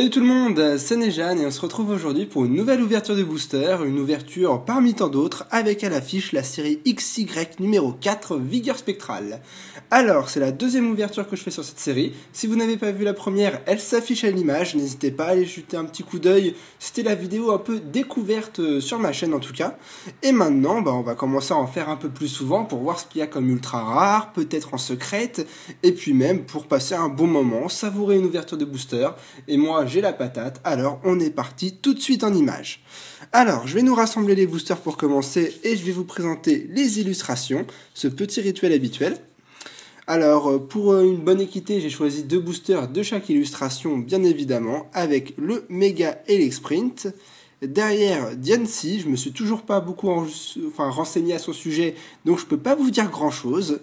Salut tout le monde, c'est Nejan et on se retrouve aujourd'hui pour une nouvelle ouverture de booster, une ouverture parmi tant d'autres, avec à l'affiche la série XY numéro 4, Vigueur Spectrale. Alors, c'est la deuxième ouverture que je fais sur cette série. Si vous n'avez pas vu la première, elle s'affiche à l'image, n'hésitez pas à aller jeter un petit coup d'œil. C'était la vidéo un peu découverte sur ma chaîne en tout cas. Et maintenant, on va commencer à en faire un peu plus souvent pour voir ce qu'il y a comme ultra rare, peut-être en secrète, et puis même pour passer un bon moment, savourer une ouverture de booster. Et moi, j'ai la patate, alors on est parti tout de suite en images. Alors, je vais nous rassembler les boosters pour commencer et je vais vous présenter les illustrations, ce petit rituel habituel. Alors, pour une bonne équité, j'ai choisi 2 boosters de chaque illustration, bien évidemment, avec le Mega et l'X-Sprint. Derrière, Diancie, je me suis toujours pas beaucoup renseigné à son sujet, donc je peux pas vous dire grand chose.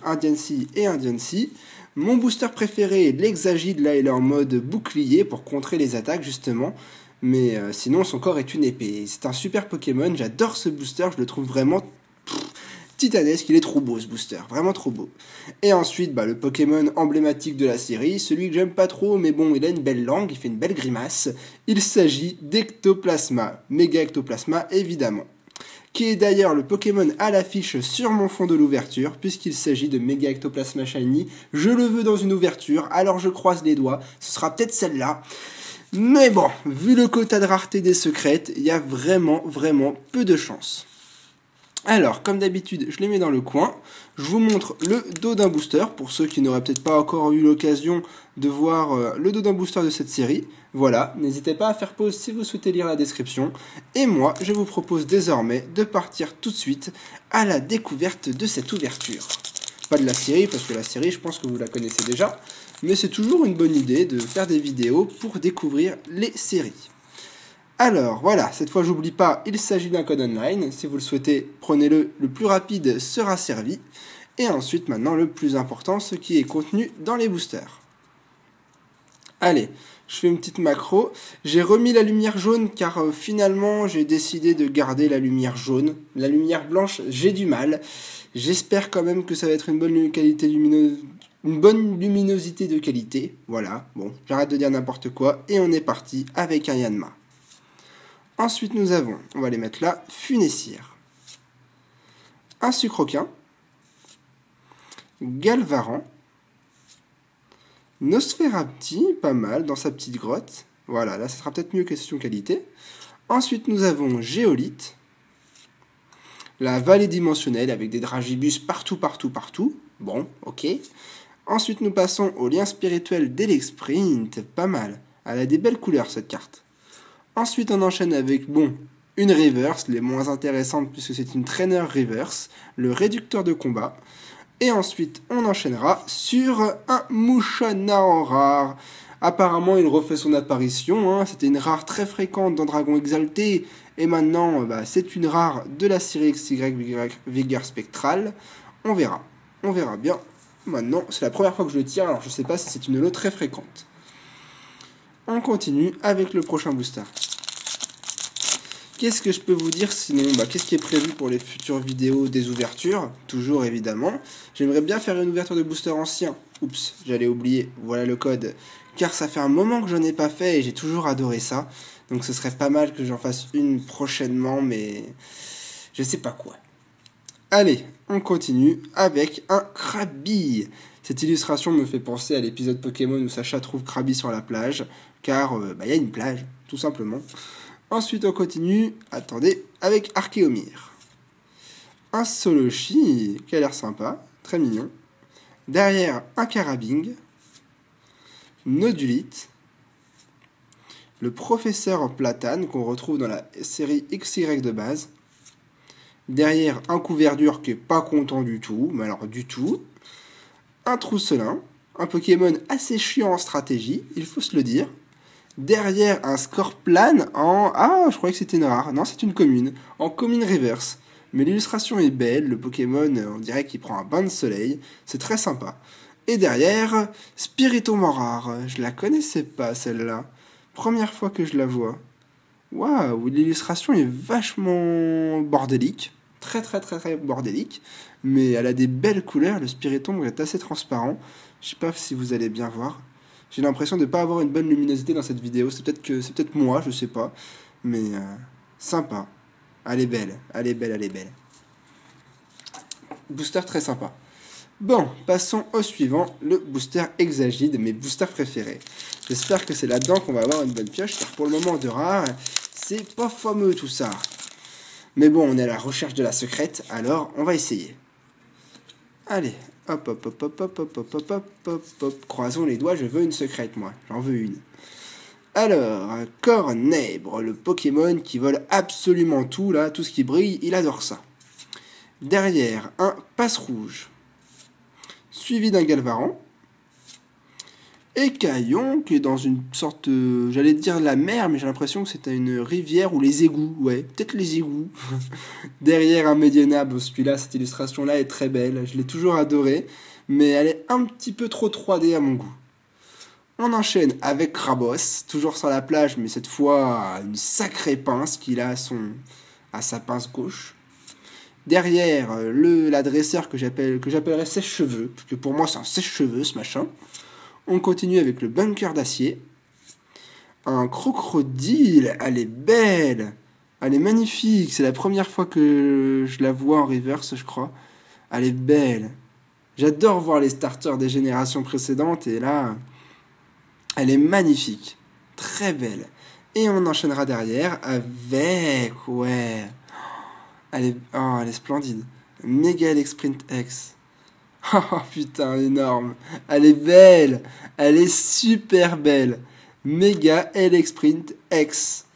Un Diancie et un Diancie. Mon booster préféré, l'Hexagide, là, il est en mode bouclier pour contrer les attaques, justement. Mais sinon, son corps est une épée. C'est un super Pokémon, j'adore ce booster, je le trouve vraiment titanesque, il est trop beau ce booster, vraiment trop beau. Et ensuite, le Pokémon emblématique de la série, celui que j'aime pas trop, mais bon, il a une belle langue, il fait une belle grimace. Il s'agit d'Ectoplasma, Méga Ectoplasma évidemment, qui est d'ailleurs le Pokémon à l'affiche sur mon fond de l'ouverture, puisqu'il s'agit de Méga Ectoplasma Shiny. Je le veux dans une ouverture, alors je croise les doigts, ce sera peut-être celle-là. Mais bon, vu le quota de rareté des secrètes, il y a vraiment peu de chance. Alors, comme d'habitude, je les mets dans le coin. Je vous montre le dos d'un booster, pour ceux qui n'auraient peut-être pas encore eu l'occasion de voir le dos d'un booster de cette série. Voilà, n'hésitez pas à faire pause si vous souhaitez lire la description. Et moi, je vous propose désormais de partir tout de suite à la découverte de cette ouverture. Pas de la série, parce que la série, je pense que vous la connaissez déjà. Mais c'est toujours une bonne idée de faire des vidéos pour découvrir les séries. Alors voilà, cette fois j'oublie pas, il s'agit d'un code online, si vous le souhaitez, prenez-le, le plus rapide sera servi. Et ensuite maintenant le plus important, ce qui est contenu dans les boosters. Allez, je fais une petite macro, j'ai remis la lumière jaune car finalement j'ai décidé de garder la lumière jaune. La lumière blanche, j'ai du mal, j'espère quand même que ça va être une bonne qualité lumineuse. Une bonne luminosité de qualité, voilà, bon, j'arrête de dire n'importe quoi, et on est parti avec un Yanma. Ensuite, nous avons, on va les mettre là, Funessire, un Sucroquin, Galvaran, Nosferapti, pas mal, dans sa petite grotte. Voilà, là, ça sera peut-être mieux question qualité. Ensuite, nous avons Géolite, la vallée dimensionnelle avec des dragibus partout. Bon, ok. Ensuite, nous passons au lien spirituel d'Elexprint, pas mal. Elle a des belles couleurs, cette carte. Ensuite, on enchaîne avec, une reverse, les moins intéressantes puisque c'est une trainer reverse, le réducteur de combat. Et ensuite, on enchaînera sur un Mushona en rare. Apparemment, il refait son apparition, c'était une rare très fréquente dans Dragon Exalté. Et maintenant, c'est une rare de la série XY Vigueur Spectrale. On verra bien. Maintenant, c'est la première fois que je le tire, alors je sais pas si c'est une holo très fréquente. On continue avec le prochain booster. Qu'est-ce que je peux vous dire sinon qu'est-ce qui est prévu pour les futures vidéos des ouvertures? Toujours évidemment. J'aimerais bien faire une ouverture de booster ancien. Oups, j'allais oublier. Voilà le code. Car ça fait un moment que j'en ai pas fait et j'ai toujours adoré ça. Donc ce serait pas mal que j'en fasse une prochainement, mais je sais pas quoi. Allez, on continue avec un Krabi. Cette illustration me fait penser à l'épisode Pokémon où Sacha trouve Krabi sur la plage, car y a une plage, tout simplement. Ensuite, on continue, avec Archéomir. Un Solochi, qui a l'air sympa, très mignon. Derrière, un Carabing. Nodulite. Le professeur Platane, qu'on retrouve dans la série XY de base. Derrière, un Couverture qui est pas content du tout, mais alors du tout. Un Trousselin, un Pokémon assez chiant en stratégie, il faut se le dire. Derrière, un Scorplan en... Ah, je croyais que c'était une rare. Non, c'est une commune. En commune reverse. Mais l'illustration est belle. Le Pokémon, on dirait qu'il prend un bain de soleil. C'est très sympa. Et derrière, Spiritomb en rare. Je la connaissais pas, celle-là. Première fois que je la vois. Waouh, l'illustration est vachement bordélique. Très bordélique. Mais elle a des belles couleurs. Le Spiritomb est assez transparent. Je sais pas si vous allez bien voir. J'ai l'impression de ne pas avoir une bonne luminosité dans cette vidéo. C'est peut-être moi, je sais pas. Mais sympa. Elle est belle, elle est belle, elle est belle. Booster très sympa. Bon, passons au suivant, le booster Exagide, mes boosters préférés. J'espère que c'est là-dedans qu'on va avoir une bonne pioche, car pour le moment de rare, c'est pas fameux tout ça. Mais bon, on est à la recherche de la secrète, alors on va essayer. Allez, hop, hop, hop, hop, hop, hop, hop, hop, hop, hop, hop. Croisons les doigts, je veux une secrète, moi. J'en veux une. Alors, Cornèbre, le Pokémon qui vole absolument tout, là, tout ce qui brille, il adore ça. Derrière, un Passe-Rouge, suivi d'un Galvaran. Écaillon, qui est dans une sorte, j'allais dire la mer, mais j'ai l'impression que c'était une rivière ou les égouts, ouais, peut-être les égouts. Derrière un Médiénab, celui-là, cette illustration-là est très belle, je l'ai toujours adorée, mais elle est un petit peu trop 3D à mon goût. On enchaîne avec Crabos, toujours sur la plage, mais cette fois une sacrée pince qu'il a à sa pince gauche. Derrière, l'adresseur que j'appellerais sèche-cheveux, parce que pour moi c'est un sèche-cheveux ce machin. On continue avec le bunker d'acier. Un crocodile, elle est belle. Elle est magnifique. C'est la première fois que je la vois en reverse, je crois. Elle est belle. J'adore voir les starters des générations précédentes. Et là, elle est magnifique. Très belle. Et on enchaînera derrière avec... Ouais. Elle est splendide. Mega Sprint X. Oh putain, énorme. Elle est belle. Elle est super belle. Mega Sprint X.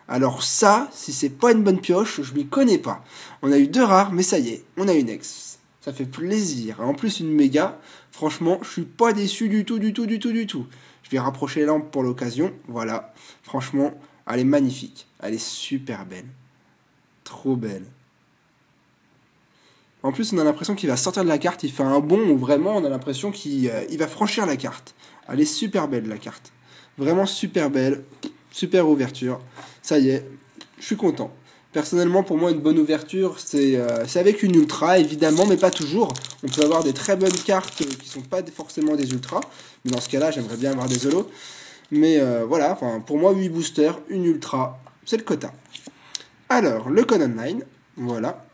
Alors ça, si c'est pas une bonne pioche, je m'y connais pas. On a eu 2 rares, mais ça y est, on a une X. Ça fait plaisir. En plus, une méga. Franchement, je suis pas déçu du tout. Je vais rapprocher les lampes pour l'occasion. Voilà. Franchement, elle est magnifique. Elle est super belle. Trop belle. En plus, on a l'impression qu'il va sortir de la carte, il fait un bond où vraiment on a l'impression qu'il va franchir la carte. Elle est super belle la carte. Vraiment super belle, super ouverture. Ça y est, je suis content. Personnellement, pour moi, une bonne ouverture, c'est avec une ultra, évidemment, mais pas toujours. On peut avoir des très bonnes cartes qui sont pas forcément des ultras. Mais dans ce cas-là, j'aimerais bien avoir des holos. Mais voilà, pour moi, 8 boosters, une ultra, c'est le quota. Alors, le code online, voilà.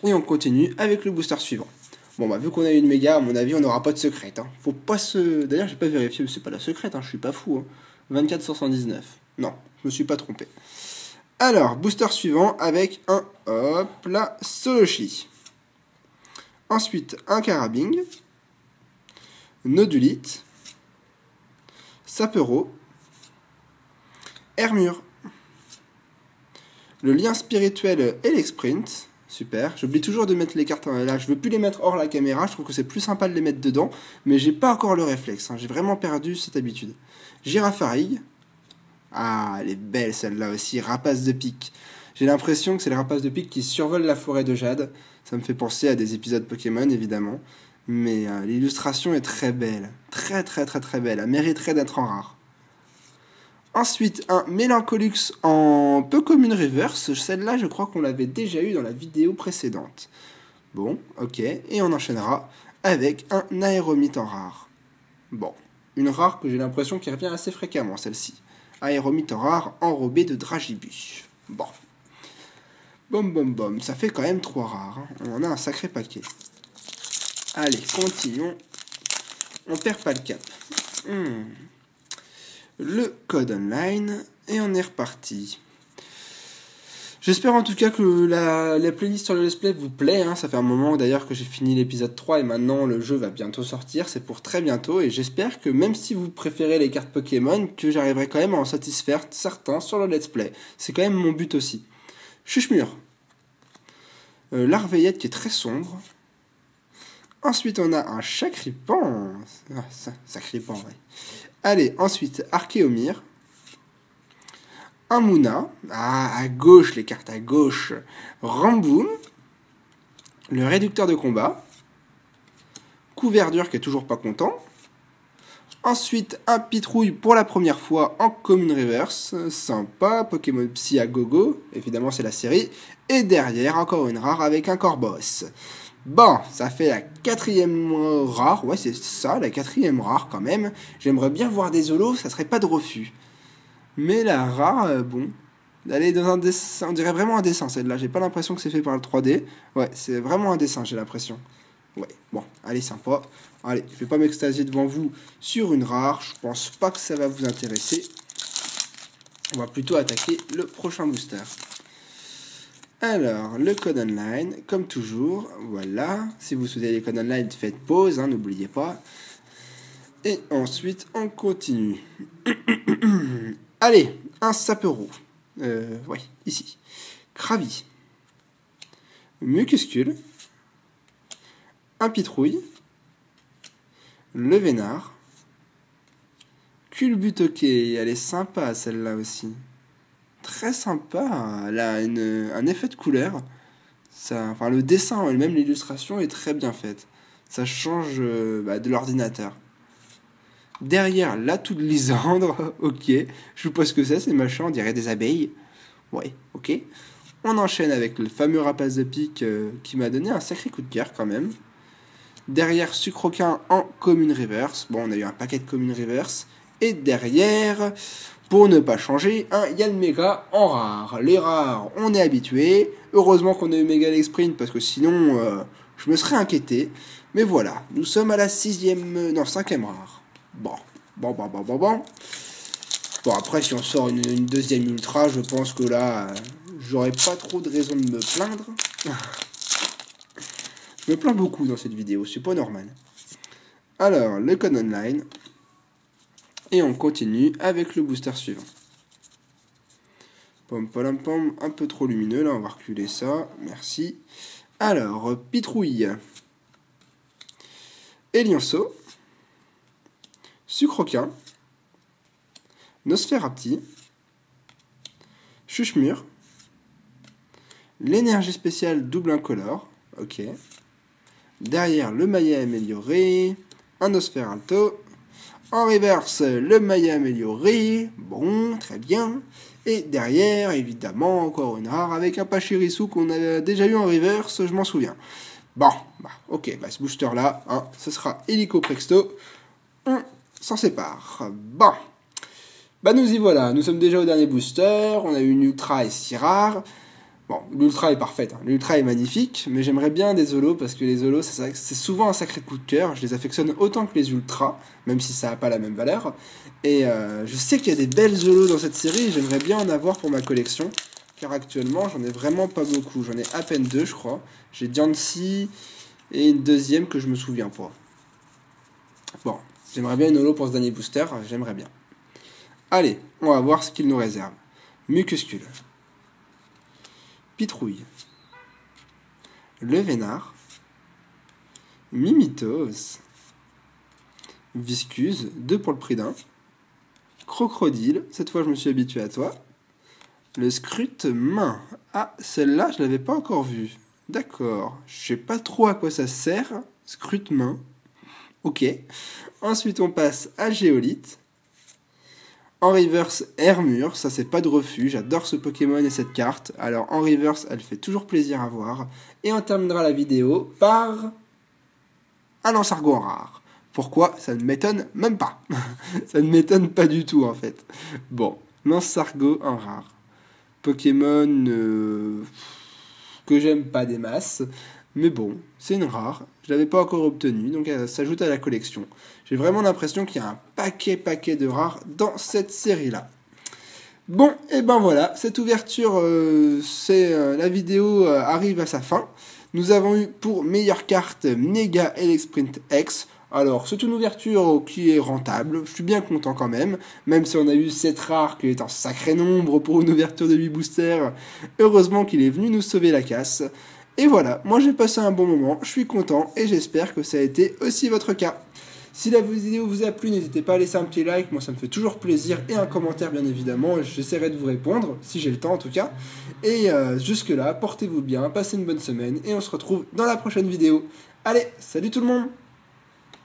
Et on continue avec le booster suivant. Bon, bah, vu qu'on a une méga, à mon avis, on n'aura pas de secrète. Hein. Faut pas se... D'ailleurs, j'ai pas vérifié, mais c'est pas la secrète, hein, je suis pas fou. Hein. 24 sur 119. Non, je me suis pas trompé. Alors, booster suivant avec un... Hop là, Solochi. Ensuite, un Carabing. Nodulite. Sapero. Hermure. Le lien spirituel et l'exprint. Super. J'oublie toujours de mettre les cartes là. Je veux plus les mettre hors la caméra. Je trouve que c'est plus sympa de les mettre dedans. Mais j'ai pas encore le réflexe. Hein. J'ai vraiment perdu cette habitude. Girafarig. Ah, elle est belle celle-là aussi. Rapace de pique. J'ai l'impression que c'est le rapace de pique qui survole la forêt de jade. Ça me fait penser à des épisodes Pokémon, évidemment. Mais l'illustration est très belle. Très belle. Elle mériterait d'être en rare. Ensuite, un Mélancolux en peu commune reverse. Celle-là, je crois qu'on l'avait déjà eu dans la vidéo précédente. Bon, ok. Et on enchaînera avec un Aéromite en rare. Bon, une rare que j'ai l'impression qui revient assez fréquemment, celle-ci. Aéromite en rare, enrobé de Dragibus. Bon. Bom. Ça fait quand même 3 rares. Hein. On en a un sacré paquet. Allez, continuons. On perd pas le cap. Le code online et on est reparti. J'espère en tout cas que la playlist sur le let's play vous plaît. Hein. Ça fait un moment d'ailleurs que j'ai fini l'épisode 3 et maintenant le jeu va bientôt sortir. C'est pour très bientôt et j'espère que même si vous préférez les cartes Pokémon, que j'arriverai quand même à en satisfaire certains sur le let's play. C'est quand même mon but aussi. Chuchemur. Larveillette qui est très sombre. Ensuite on a un Sacripan. Sacripan, ouais. Allez, ensuite, Archéomir. Un Mouna. Ah, à gauche, les cartes à gauche. Ramboum. Le réducteur de combat. Couverture qui est toujours pas content. Ensuite, un Pitrouille pour la première fois en commune reverse. Sympa. Pokémon Psy à gogo. Évidemment, c'est la série. Et derrière, encore une rare avec un Corboss. Bon, ça fait la 4e rare. Ouais, c'est ça, la 4e rare quand même. J'aimerais bien voir des holos, ça serait pas de refus. Mais la rare, bon, elle est dans un dessin, on dirait vraiment un dessin celle-là. J'ai pas l'impression que c'est fait par le 3D. Ouais, c'est vraiment un dessin, j'ai l'impression. Ouais, bon, allez, sympa. Allez, je vais pas m'extasier devant vous sur une rare. Je pense pas que ça va vous intéresser. On va plutôt attaquer le prochain booster. Alors, le code online, comme toujours, voilà. Si vous souhaitez les codes online, faites pause, hein, n'oubliez pas. Et ensuite, on continue. Allez, un sapero. Ouais, ici. Krabi. Mucuscule. Un pitrouille. Le vénard. Culbutoqué, elle est sympa celle-là aussi. Très sympa, elle a un effet de couleur. Ça, enfin, le dessin et même l'illustration est très bien faite. Ça change de l'ordinateur. Derrière, l'atout de Lysandre, ok. Je vous pose ce que c'est machin, on dirait des abeilles. Ouais, ok. On enchaîne avec le fameux rapace de pique qui m'a donné un sacré coup de cœur quand même. Derrière, Sucroquin en commune reverse. Bon, on a eu un paquet de commune reverse. Et derrière, pour ne pas changer, un Yann Mega en rare. Les rares, on est habitué. Heureusement qu'on a eu Mega Sprint parce que sinon, je me serais inquiété. Mais voilà, nous sommes à la 5e rare. Bon. Bon, après, si on sort une deuxième ultra, je pense que là, j'aurais pas trop de raison de me plaindre. Je me plains beaucoup dans cette vidéo, c'est pas normal. Alors, le code online. Et on continue avec le booster suivant. Pom, un peu trop lumineux, là, on va reculer ça. Merci. Alors, pitrouille. Elionceau. Sucroquin. Nosferapti. Chuchemur. L'énergie spéciale double incolore. Ok. Derrière, le maillet amélioré. Un Nosferalto. En reverse, le maillet amélioré. Bon, très bien. Et derrière, évidemment, encore une rare avec un Pachirisu qu'on a déjà eu en reverse, je m'en souviens. Bon, ok, ce booster-là, hein, ce sera Helico Prexto. On s'en sépare. Bon. Nous y voilà. Nous sommes déjà au dernier booster. On a eu une ultra et 6 rares. Bon, l'ultra est parfaite, hein. L'ultra est magnifique, mais j'aimerais bien des holos parce que les holos, c'est souvent un sacré coup de cœur. Je les affectionne autant que les ultras, même si ça n'a pas la même valeur. Et je sais qu'il y a des belles holos dans cette série et j'aimerais bien en avoir pour ma collection, car actuellement, j'en ai vraiment pas beaucoup. J'en ai à peine 2, je crois. J'ai Diancie et une deuxième que je me souviens pas. Bon, j'aimerais bien une holo pour ce dernier booster, j'aimerais bien. Allez, on va voir ce qu'il nous réserve. Mucuscule. Pitrouille. Le Vénard. Mimitos. Viscuse, 2 pour le prix d'un. Crocodile, cette fois je me suis habitué à toi. Le Scrute-main. Ah, celle-là je l'avais pas encore vue. D'accord, je sais pas trop à quoi ça sert. Scrute-main. Ok. Ensuite on passe à Géolite. En reverse, Hermure, ça c'est pas de refus, j'adore ce Pokémon et cette carte. Alors en reverse, elle fait toujours plaisir à voir. Et on terminera la vidéo par un Lansargot en rare. Pourquoi? Ça ne m'étonne même pas. Ça ne m'étonne pas du tout en fait. Bon, Lansargot en rare. Pokémon que j'aime pas des masses. Mais bon, c'est une rare. Je l'avais pas encore obtenue, donc elle s'ajoute à la collection. J'ai vraiment l'impression qu'il y a un paquet de rares dans cette série-là. Bon, et ben voilà, cette ouverture, la vidéo arrive à sa fin. Nous avons eu pour meilleure carte Mega Sprint X. Alors, c'est une ouverture qui est rentable, je suis bien content quand même si on a eu 7 rares, qui est un sacré nombre pour une ouverture de 8 boosters. Heureusement qu'il est venu nous sauver la casse. Et voilà, moi j'ai passé un bon moment, je suis content et j'espère que ça a été aussi votre cas. Si la vidéo vous a plu, n'hésitez pas à laisser un petit like, moi ça me fait toujours plaisir, et un commentaire bien évidemment, j'essaierai de vous répondre, si j'ai le temps en tout cas. Et jusque là, portez-vous bien, passez une bonne semaine, et on se retrouve dans la prochaine vidéo. Allez, salut tout le monde!